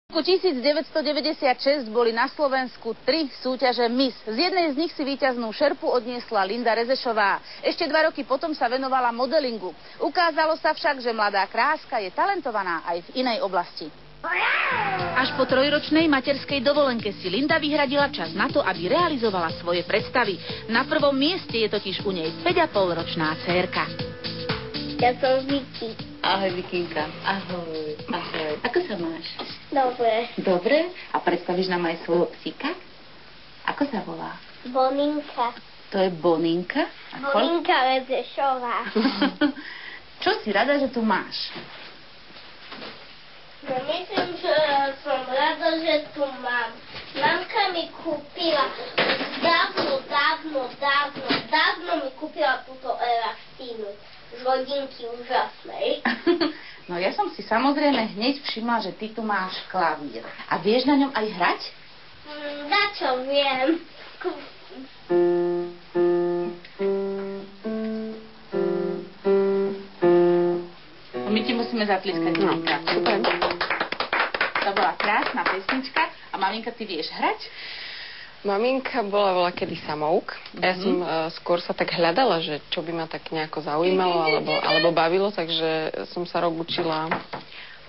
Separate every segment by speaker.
Speaker 1: V roku 1996 boli na Slovensku 3 súťaže Miss. Z jednej z nich si víťaznú šerpu odniesla Linda Rezešová. Ešte 2 roky potom sa venovala modelingu. Ukázalo sa však, že mladá kráska je talentovaná aj v inej oblasti. Až po 3-ročnej materskej dovolenke si Linda vyhradila čas na to, aby realizovala svoje predstavy. Na prvom mieste je totiž u nej 5,5-ročná dcérka.
Speaker 2: Ja som Vicky.
Speaker 1: Ahoj, Vikinka. Ahoj. Ahoj. Ako sa máš?
Speaker 2: Dobre.
Speaker 1: Dobre? A predstavíš nám aj svojho psíka? Ako sa volá?
Speaker 2: Boninka.
Speaker 1: To je Boninka?
Speaker 2: Boninka Rezešová.
Speaker 1: Čo si rada, že tu máš?
Speaker 2: No myslím, že som rada, že tu mám. Mamka mi kúpila dávno mi kúpila túto elastínu z hodinky úžasnej.
Speaker 1: No ja som si samozrejme hneď všimla, že ty tu máš klavír. A vieš na ňom aj hrať?
Speaker 2: Dačo viem.
Speaker 1: My ti musíme zatlieskať.
Speaker 3: No,
Speaker 1: super. To bola krásna pesnička. A maminka, ty vieš hrať?
Speaker 3: Maminka bola kedy samouk. Ja som skôr sa tak hľadala, že čo by ma tak nejako zaujímalo alebo bavilo, takže som sa rok učila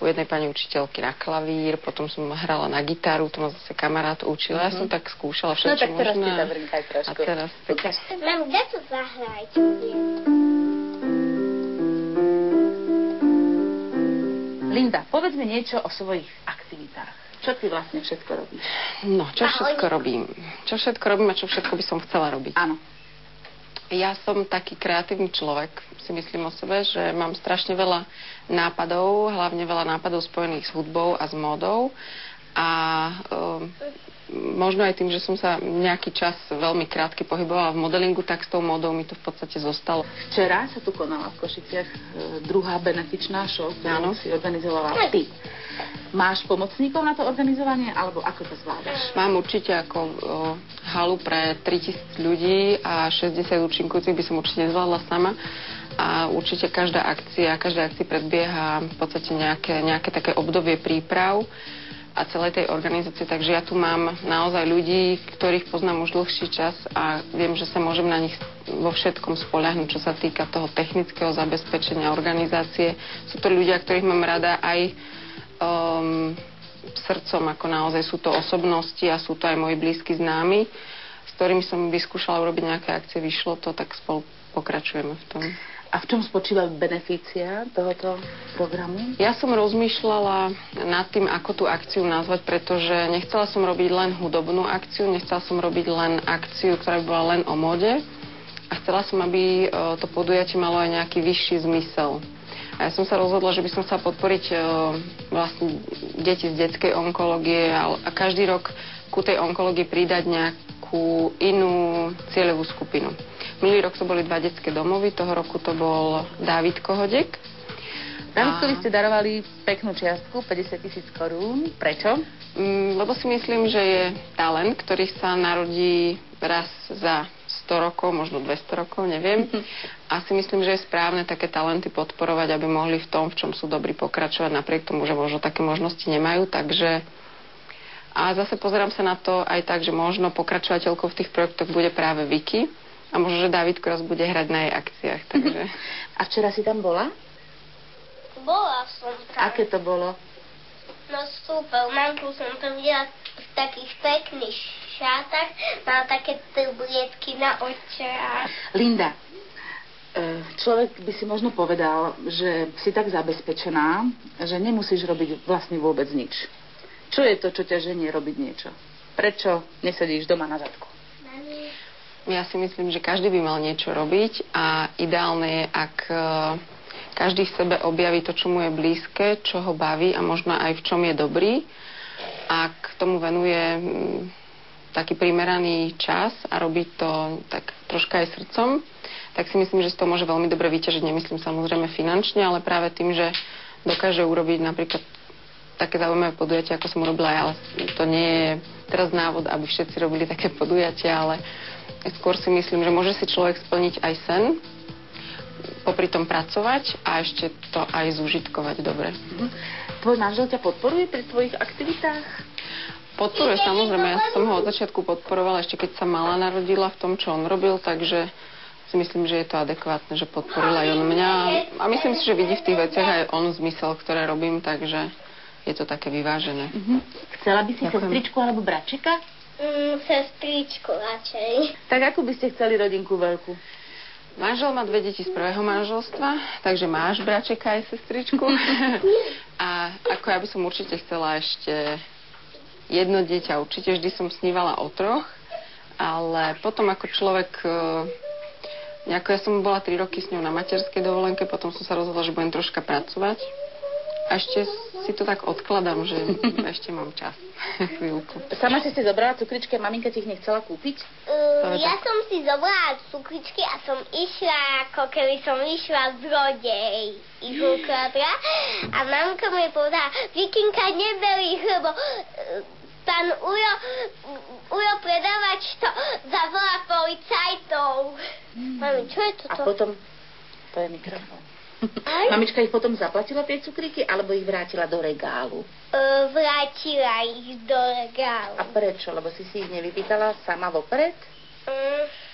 Speaker 3: u jednej pani učiteľky na klavír, potom som hrala na gitaru, to ma zase kamarát učil. Ja som tak skúšala všetko možné.
Speaker 1: No tak teraz si zavrnkaj trošku.
Speaker 3: A teraz tak...
Speaker 2: Mám, kde to zahrajte?
Speaker 1: Linda, povedz mi niečo o svojich aktivitách. Čo ty vlastne všetko robíš?
Speaker 3: No, čo všetko robím? Čo všetko robím a čo všetko by som chcela robiť?
Speaker 1: Áno.
Speaker 3: Ja som taký kreatívny človek, si myslím o sebe, že mám strašne veľa nápadov, hlavne veľa nápadov spojených s hudbou a s módou. A možno aj tým, že som sa nejaký čas veľmi krátky pohybovala v modelingu, tak s tou módou mi to v podstate zostalo.
Speaker 1: Včera sa tu konala v Košiciach druhá benefičná show, ktorú si organizovala ty. Máš pomocníkov na to organizovanie, alebo ako to zvládaš?
Speaker 3: Mám určite ako halu pre 3000 ľudí a 60 účinkujúcich by som určite nezvládla sama. A určite každá akcii predbieha v podstate nejaké také obdobie príprav a celej tej organizácie. Takže ja tu mám naozaj ľudí, ktorých poznám už dlhší čas a viem, že sa môžem na nich vo všetkom spoľahnúť, čo sa týka toho technického zabezpečenia organizácie. Sú to ľudia, ktorých mám rada aj srdcom, ako naozaj sú to osobnosti a sú to aj moji blízki známi, s ktorými som vyskúšala urobiť nejaké akcie, vyšlo to, tak spolu pokračujeme v tom.
Speaker 1: A v čom spočíva beneficia tohoto programu?
Speaker 3: Ja som rozmýšľala nad tým, ako tú akciu nazvať, pretože nechcela som robiť len hudobnú akciu, nechcela som robiť len akciu, ktorá by bola len o móde a chcela som, aby to podujatie malo aj nejaký vyšší zmysel. A ja som sa rozhodla, že by som chcela podporiť vlastne deti z detskej onkológie a každý rok ku tej onkológii pridať nejakú inú cieľovú skupinu. Minulý rok to boli 2 detské domovy, toho roku to bol Dávid Kohodek.
Speaker 1: Dávidkovi ste darovali peknú čiastku, 50 000 korún. Prečo?
Speaker 3: Lebo si myslím, že je talent, ktorý sa narodí raz za 100 rokov, možno 200 rokov, neviem. A si myslím, že je správne také talenty podporovať, aby mohli v tom, v čom sú dobrí, pokračovať, napriek tomu, že možno také možnosti nemajú. Takže a zase pozerám sa na to aj tak, že možno pokračovateľkou v tých projektoch bude práve Vicky a možno, že Dávidko raz bude hrať na jej akciách. Takže...
Speaker 1: A včera si tam bola?
Speaker 2: Bola som tam.
Speaker 1: Aké to bolo?
Speaker 2: No super, mamku som to videla v takých pekných šátach, mala také tablietky na očiach.
Speaker 1: Linda, človek by si možno povedal, že si tak zabezpečená, že nemusíš robiť vlastne vôbec nič. Čo je to, čo ťa ženie robiť niečo? Prečo nesedíš doma na zadku?
Speaker 3: Ja si myslím, že každý by mal niečo robiť a ideálne je, ak každý v sebe objaví to, čo mu je blízke, čo ho baví a možno aj v čom je dobrý. Ak tomu venuje taký primeraný čas a robí to tak troška aj srdcom, tak si myslím, že z toho môže veľmi dobre vyťažiť. Nemyslím samozrejme finančne, ale práve tým, že dokáže urobiť napríklad také zaujímavé podujatia, ako som urobila ja, ale to nie je teraz návod, aby všetci robili také podujatia, ale skôr si myslím, že môže si človek splniť aj sen, popri tom pracovať a ešte to aj zúžitkovať dobre.
Speaker 1: Tvoj manžel ťa podporuje pri tvojich aktivitách?
Speaker 3: Podporuje, samozrejme. Ja som ho od začiatku podporovala, ešte keď sa mala narodila v tom, čo on robil, takže si myslím, že je to adekvátne, že podporil aj on mňa. A myslím si, že vidí v tých veciach aj on zmysel, ktoré robím, takže je to také vyvážené.
Speaker 1: Chcela by si sestričku alebo bračeka?
Speaker 2: Sestričku radšej.
Speaker 1: Tak ako by ste chceli rodinku veľkú?
Speaker 3: Manžel má 2 deti z prvého manželstva, takže máš bračeka aj sestričku. A ako ja by som určite chcela ešte jedno dieťa. Určite vždy som snívala o 3, ale potom ako človek... ja som bola 3 roky s ňou na materskej dovolenke, potom som sa rozhodla, že budem troška pracovať. A ešte si to tak odkladám, že ešte mám čas. Chvíľku.
Speaker 1: Sama si zobrala cukričky a maminka ti ich nechcela kúpiť?
Speaker 2: Ja som si zobrala cukričky a som išla, ako keby som išla z rodej ich ukradla. A mamka mi povedala, Vikinka, neber ich, lebo pán Ujo predávač to zavolá policajtov. Mami, čo je toto?
Speaker 1: A potom... To je mikrofón. Mamička ich potom zaplatila tie cukríky, alebo ich vrátila do regálu?
Speaker 2: Vrátila ich do regálu.
Speaker 1: A prečo? Lebo si ich nevypýtala sama vopred?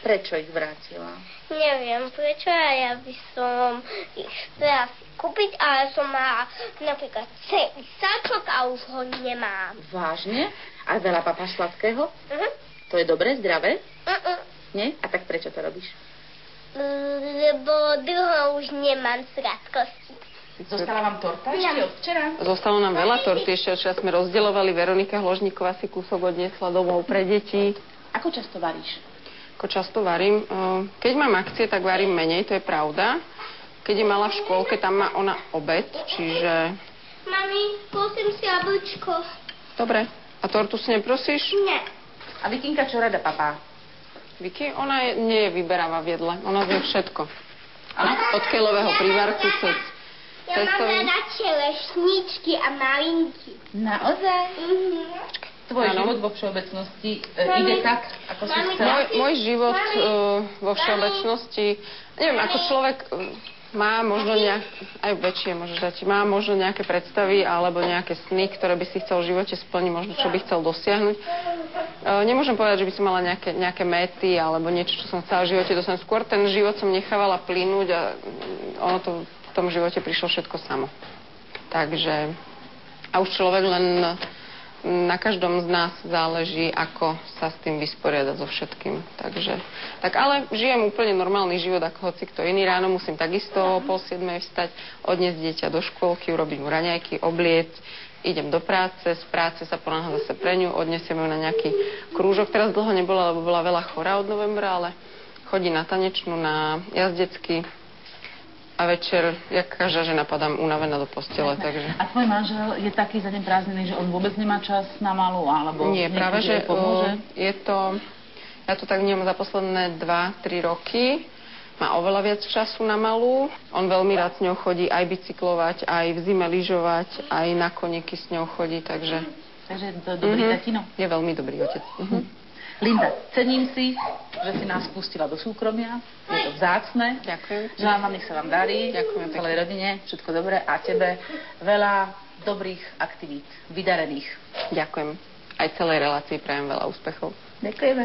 Speaker 1: Prečo ich vrátila?
Speaker 2: Neviem prečo, ja by som ich chcela si kúpiť, ale som mala napríklad celý sačok a už ho nemám.
Speaker 1: Vážne? A veľa papáš sladkého? To je dobre, zdravé? Nie? A tak prečo to robíš?
Speaker 2: Lebo dlho už nemám sladkosti.
Speaker 1: Zostala vám torta ešte od včera?
Speaker 3: Zostalo nám veľa torty, ešte včera sme rozdeľovali. Veronika Hložníková si kúsok odniesla domov pre deti.
Speaker 1: Ako často varíš?
Speaker 3: Ako často varím? Keď mám akcie, tak varím menej, to je pravda. Keď je mala v škôlke, tam má ona obed, čiže...
Speaker 2: Mami, prosím si jablčko.
Speaker 3: Dobre. A tortu si neprosíš?
Speaker 2: Nie.
Speaker 1: A Vikinka čo rada papá?
Speaker 3: Vicky, ona nie je vyberavá v jedle. Ona vie všetko. Od keľového prívarku cez
Speaker 2: Ja mám rada čelešničky a malinky.
Speaker 1: Naozaj? Tvoj život vo všeobecnosti ide tak, ako si chcela?
Speaker 3: Môj život vo všeobecnosti, neviem, ako človek má možno aj väčšie môžeš dať, má možno nejaké predstavy alebo nejaké sny, ktoré by si chcel v živote splniť, možno čo by chcel dosiahnuť. Nemôžem povedať, že by som mala nejaké méty alebo niečo, čo som chcela v živote dosiahnuť. Skôr ten život som nechávala plynúť a ono to v tom živote prišlo všetko samo. Takže, a už človek len na každom z nás záleží, ako sa s tým vysporiadať so všetkým. Takže, tak ale žijem úplne normálny život ako hoci kto iný. Ráno musím takisto o 6:30 vstať, odniesť dieťa do škôlky, urobiť mu raňajky, obliecť, idem do práce, z práce sa ponáhľam zase pre ňu, odnesiem ju na nejaký krúžok. Teraz dlho nebola, lebo bola veľa chorá od novembra, ale chodí na tanečnú, na jazdecky. A večer, jak každá žena, padám unavená do postele, takže...
Speaker 1: A tvoj manžel je taký za deň prázdniny, že on vôbec nemá čas na malú, alebo...
Speaker 3: Nie, práve, že
Speaker 1: pomôže?
Speaker 3: je to... Ja to tak vnímam za posledné 2-3 roky. Má oveľa viac času na malú. On veľmi rád s ňou chodí aj bicyklovať, aj v zime lyžovať, aj na koníky s ňou chodí, takže...
Speaker 1: Takže to je dobrý tatino?
Speaker 3: Je veľmi dobrý otec.
Speaker 1: Linda, cením si, že si nás pustila do súkromia. Je to vzácne.
Speaker 3: Ďakujem.
Speaker 1: Želám vám, nech sa vám darí.
Speaker 3: Ďakujem.
Speaker 1: Celej rodine, všetko dobré a tebe veľa dobrých aktivít, vydarených.
Speaker 3: Ďakujem. Aj celej relácii prajem veľa úspechov.
Speaker 1: Ďakujeme.